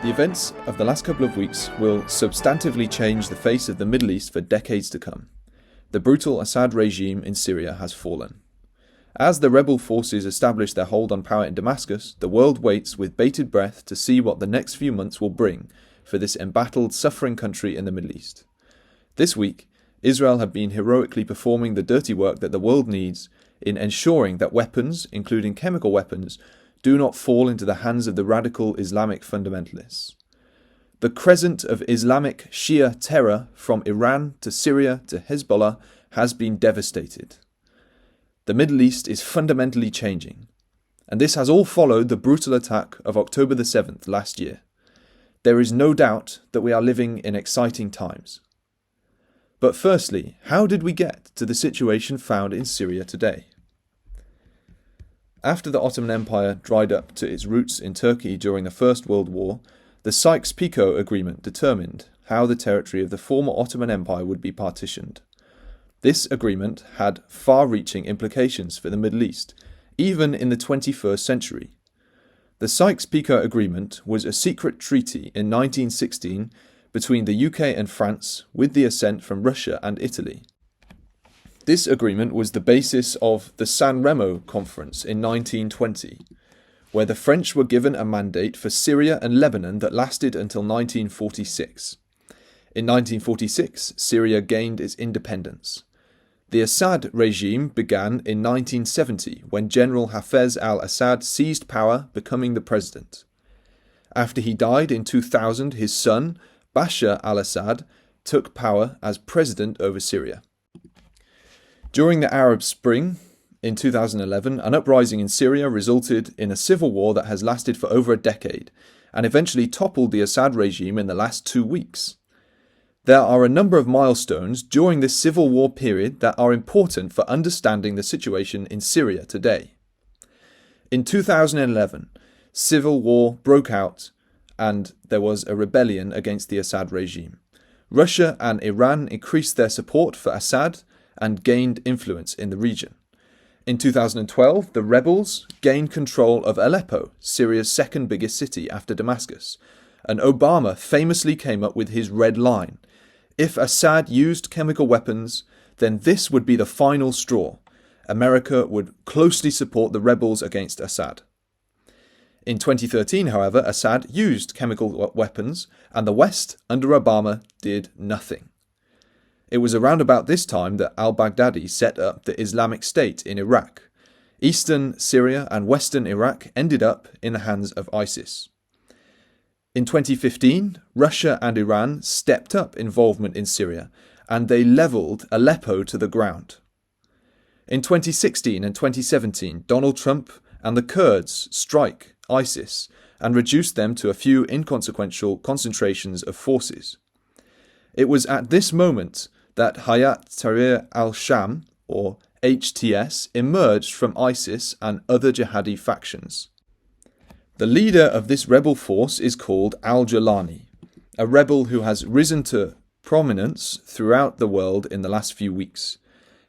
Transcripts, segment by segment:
The events of the last couple of weeks will substantively change the face of the Middle East for decades to come. The brutal Assad regime in Syria has fallen. As the rebel forces establish their hold on power in Damascus, the world waits with bated breath to see what the next few months will bring for this embattled, suffering country in the Middle East. This week, Israel have been heroically performing the dirty work that the world needs in ensuring that weapons, including chemical weapons, do not fall into the hands of the radical Islamic fundamentalists. The crescent of Islamic Shia Terror from Iran to Syria to Hezbollah has been devastated. The Middle East is fundamentally changing, and this has all followed the brutal attack of October the 7th last year. There is no doubt that we are living in exciting times. But firstly, how did we get to the situation found in Syria today? After the Ottoman Empire dried up to its roots in Turkey during the First World War, the Sykes-Picot Agreement determined how the territory of the former Ottoman Empire would be partitioned. This agreement had far-reaching implications for the Middle East, even in the 21st century. The Sykes-Picot Agreement was a secret treaty in 1916 between the UK and France with the assent from Russia and Italy. This agreement was the basis of the San Remo Conference in 1920, where the French were given a mandate for Syria and Lebanon that lasted until 1946. In 1946, Syria gained its independence. The Assad regime began in 1970, when General Hafez al-Assad seized power, becoming the president. After he died in 2000, his son, Bashar al-Assad, took power as president over Syria. During the Arab Spring in 2011, an uprising in Syria resulted in a civil war that has lasted for over a decade and eventually toppled the Assad regime in the last 2 weeks. There are a number of milestones during this civil war period that are important for understanding the situation in Syria today. In 2011, civil war broke out and there was a rebellion against the Assad regime. Russia and Iran increased their support for Assad and gained influence in the region. In 2012, the rebels gained control of Aleppo, Syria's second biggest city after Damascus, and Obama famously came up with his red line: if Assad used chemical weapons, then this would be the final straw. America would closely support the rebels against Assad. In 2013, however, Assad used chemical weapons, and the West, under Obama, did nothing. It was around about this time that al-Baghdadi set up the Islamic State in Iraq. Eastern Syria and western Iraq ended up in the hands of ISIS. In 2015, Russia and Iran stepped up involvement in Syria, and they leveled Aleppo to the ground. In 2016 and 2017, Donald Trump and the Kurds strike ISIS and reduce them to a few inconsequential concentrations of forces. It was at this moment that Hayat Tahrir al-Sham, or HTS, emerged from ISIS and other jihadi factions. The leader of this rebel force is called al-Jilani, a rebel who has risen to prominence throughout the world in the last few weeks.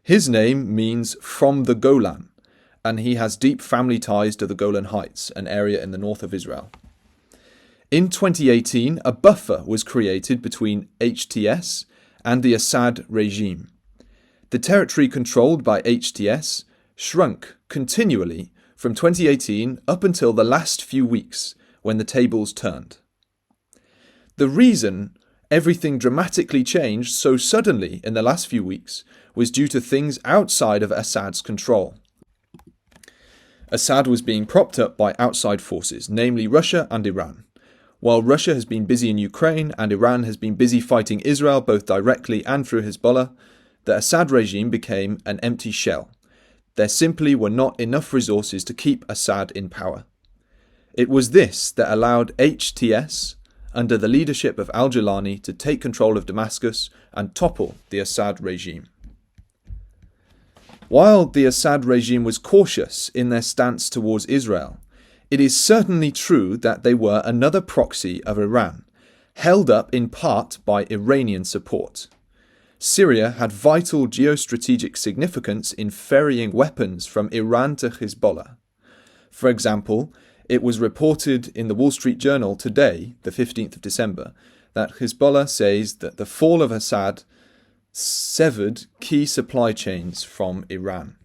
His name means "from the Golan," and he has deep family ties to the Golan Heights, an area in the north of Israel. In 2018, a buffer was created between HTS and the Assad regime. The territory controlled by HTS shrunk continually from 2018 up until the last few weeks, when the tables turned. The reason everything dramatically changed so suddenly in the last few weeks was due to things outside of Assad's control. Assad was being propped up by outside forces, namely Russia and Iran. While Russia has been busy in Ukraine and Iran has been busy fighting Israel both directly and through Hezbollah, the Assad regime became an empty shell. There simply were not enough resources to keep Assad in power. It was this that allowed HTS, under the leadership of al-Jilani, to take control of Damascus and topple the Assad regime. While the Assad regime was cautious in their stance towards Israel, it is certainly true that they were another proxy of Iran, held up in part by Iranian support. Syria had vital geostrategic significance in ferrying weapons from Iran to Hezbollah. For example, It was reported in the Wall Street Journal today, the 15th of December, that Hezbollah says that the fall of Assad severed key supply chains from Iran.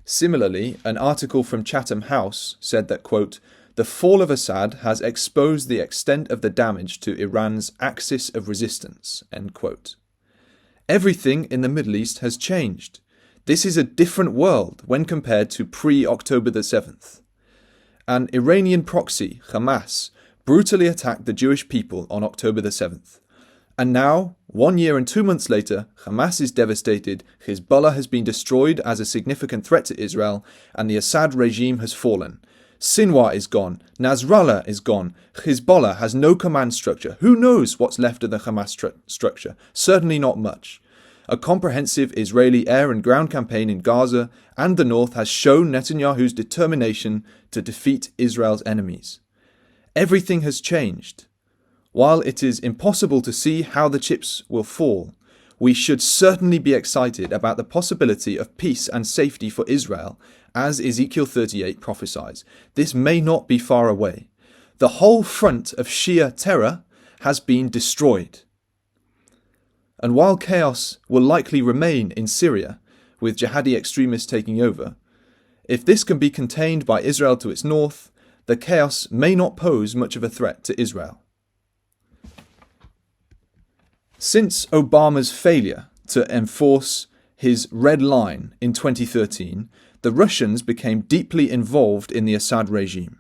Similarly, an article from Chatham House said that, quote, the fall of Assad has exposed the extent of the damage to Iran's axis of resistance, end quote. Everything in the Middle East has changed. This is a different world when compared to pre-October the 7th. An Iranian proxy, Hamas, brutally attacked the Jewish people on October the 7th. And now, 1 year and 2 months later, Hamas is devastated, Hezbollah has been destroyed as a significant threat to Israel, and the Assad regime has fallen. Sinwar is gone, Nasrallah is gone, Hezbollah has no command structure. Who knows what's left of the Hamas structure? Certainly not much. A comprehensive Israeli air and ground campaign in Gaza and the north has shown Netanyahu's determination to defeat Israel's enemies. Everything has changed. While it is impossible to see how the chips will fall, we should certainly be excited about the possibility of peace and safety for Israel, as Ezekiel 38 prophesies. This may not be far away. The whole front of Shia terror has been destroyed. And while chaos will likely remain in Syria, with jihadi extremists taking over, if this can be contained by Israel to its north, the chaos may not pose much of a threat to Israel. Since Obama's failure to enforce his red line in 2013, the Russians became deeply involved in the Assad regime.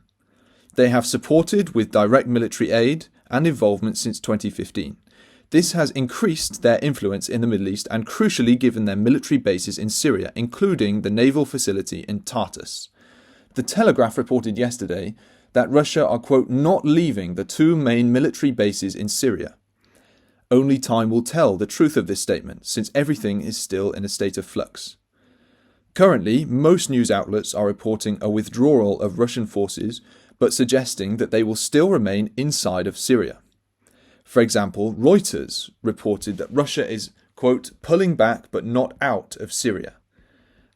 They have supported with direct military aid and involvement since 2015. This has increased their influence in the Middle East and crucially given them military bases in Syria, including the naval facility in Tartus. The Telegraph reported yesterday that Russia are, quote, not leaving the two main military bases in Syria. Only time will tell the truth of this statement, since everything is still in a state of flux. Currently, most news outlets are reporting a withdrawal of Russian forces, but suggesting that they will still remain inside of Syria. For example, Reuters reported that Russia is, quote, pulling back but not out of Syria.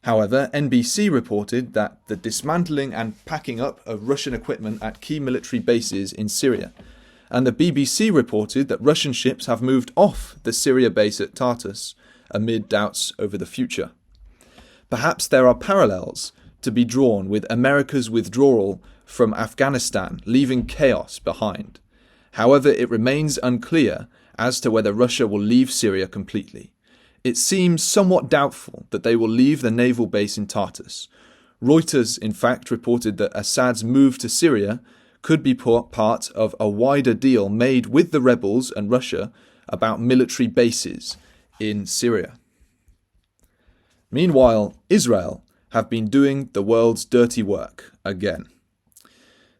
However, NBC reported that the dismantling and packing up of Russian equipment at key military bases in Syria, and the BBC reported that Russian ships have moved off the Syria base at Tartus amid doubts over the future. Perhaps there are parallels to be drawn with America's withdrawal from Afghanistan, leaving chaos behind. However, it remains unclear as to whether Russia will leave Syria completely. It seems somewhat doubtful that they will leave the naval base in Tartus. Reuters, in fact, reported that Assad's move to Syria could be part of a wider deal made with the rebels and Russia about military bases in Syria. Meanwhile, Israel have been doing the world's dirty work again.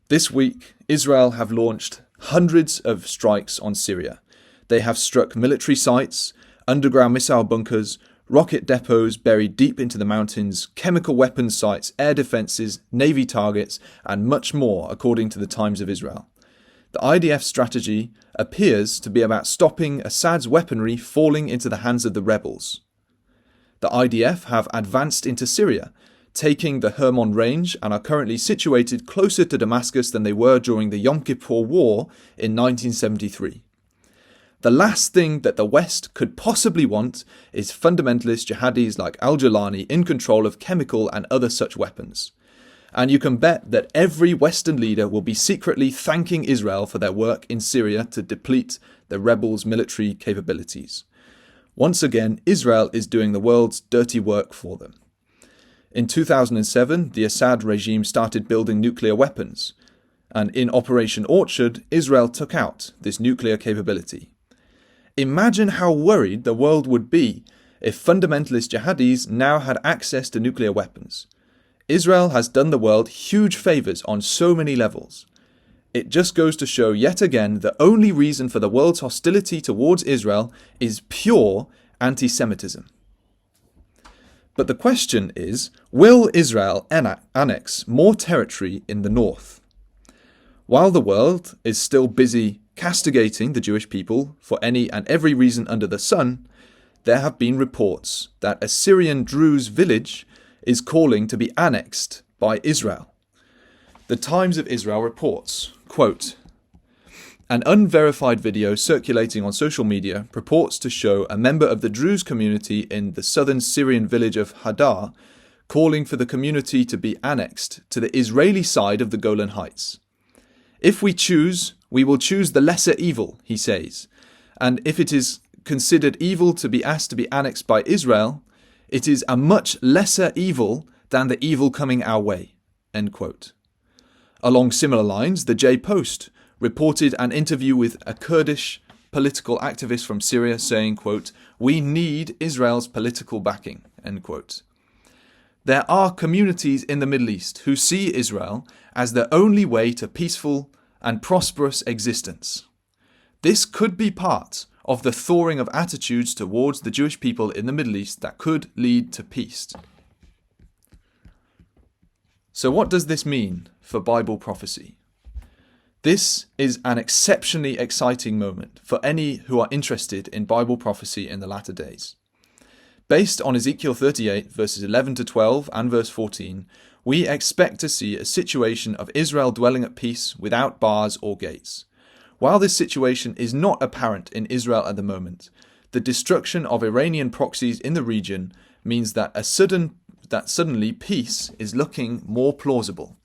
This week, Israel have launched hundreds of strikes on Syria. They have struck military sites, underground missile bunkers, rocket depots buried deep into the mountains, chemical weapons sites, air defences, navy targets, and much more, according to the Times of Israel. The IDF strategy appears to be about stopping Assad's weaponry falling into the hands of the rebels. The IDF have advanced into Syria, taking the Hermon Range, and are currently situated closer to Damascus than they were during the Yom Kippur War in 1973. The last thing that the West could possibly want is fundamentalist jihadis like al-Jilani in control of chemical and other such weapons. And you can bet that every Western leader will be secretly thanking Israel for their work in Syria to deplete the rebels' military capabilities. Once again, Israel is doing the world's dirty work for them. In 2007, the Assad regime started building nuclear weapons, and in Operation Orchard, Israel took out this nuclear capability. Imagine how worried the world would be if fundamentalist jihadis now had access to nuclear weapons. Israel has done the world huge favours on so many levels. It just goes to show yet again the only reason for the world's hostility towards Israel is pure anti-Semitism. But the question is, will Israel annex more territory in the north? While the world is still busy castigating the Jewish people for any and every reason under the sun, there have been reports that a Syrian Druze village is calling to be annexed by Israel. The Times of Israel reports, quote, "An unverified video circulating on social media purports to show a member of the Druze community in the southern Syrian village of Hadar calling for the community to be annexed to the Israeli side of the Golan Heights. If we choose, we will choose the lesser evil, he says, and if it is considered evil to be asked to be annexed by Israel, it is a much lesser evil than the evil coming our way." End quote. Along similar lines, the J Post reported an interview with a Kurdish political activist from Syria saying, quote, "We need Israel's political backing," end quote. There are communities in the Middle East who see Israel as the only way to peaceful and prosperous existence. This could be part of the thawing of attitudes towards the Jewish people in the Middle East that could lead to peace. So what does this mean for Bible prophecy? This is an exceptionally exciting moment for any who are interested in Bible prophecy in the latter days. Based on Ezekiel 38, verses 11 to 12 and verse 14, we expect to see a situation of Israel dwelling at peace without bars or gates. While this situation is not apparent in Israel at the moment, the destruction of Iranian proxies in the region means that suddenly peace is looking more plausible.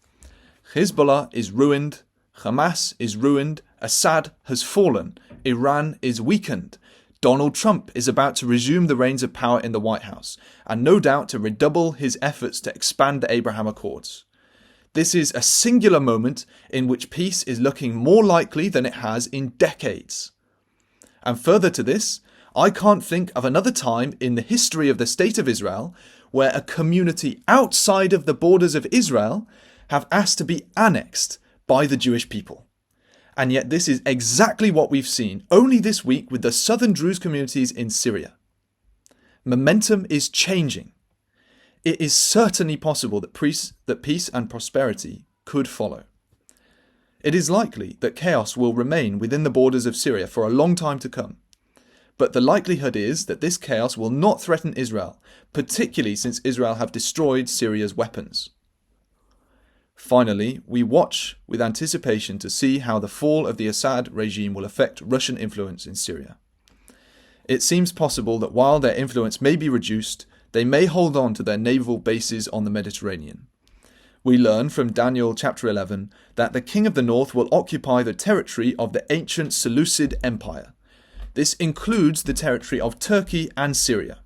Hezbollah is ruined, Hamas is ruined, Assad has fallen, Iran is weakened, Donald Trump is about to resume the reins of power in the White House, and no doubt to redouble his efforts to expand the Abraham Accords. This is a singular moment in which peace is looking more likely than it has in decades. And further to this, I can't think of another time in the history of the State of Israel where a community outside of the borders of Israel have asked to be annexed by the Jewish people. And yet this is exactly what we've seen only this week with the southern Druze communities in Syria. Momentum is changing. It is certainly possible that peace and prosperity could follow. It is likely that chaos will remain within the borders of Syria for a long time to come. But the likelihood is that this chaos will not threaten Israel, particularly since Israel have destroyed Syria's weapons. Finally, we watch with anticipation to see how the fall of the Assad regime will affect Russian influence in Syria. It seems possible that while their influence may be reduced, they may hold on to their naval bases on the Mediterranean. We learn from Daniel chapter 11 that the king of the north will occupy the territory of the ancient Seleucid Empire. This includes the territory of Turkey and Syria.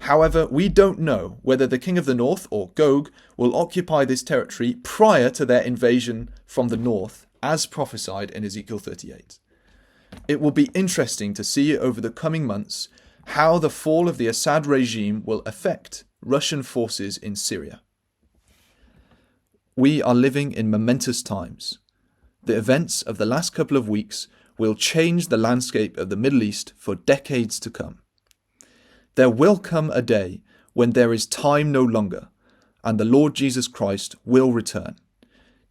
However, we don't know whether the king of the north, or Gog, will occupy this territory prior to their invasion from the north, as prophesied in Ezekiel 38. It will be interesting to see over the coming months how the fall of the Assad regime will affect Russian forces in Syria. We are living in momentous times. The events of the last couple of weeks will change the landscape of the Middle East for decades to come. There will come a day when there is time no longer, and the Lord Jesus Christ will return.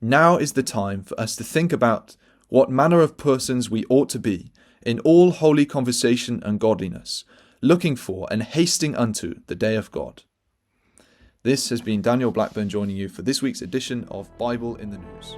Now is the time for us to think about what manner of persons we ought to be in all holy conversation and godliness, looking for and hasting unto the day of God. This has been Daniel Blackburn joining you for this week's edition of Bible in the News.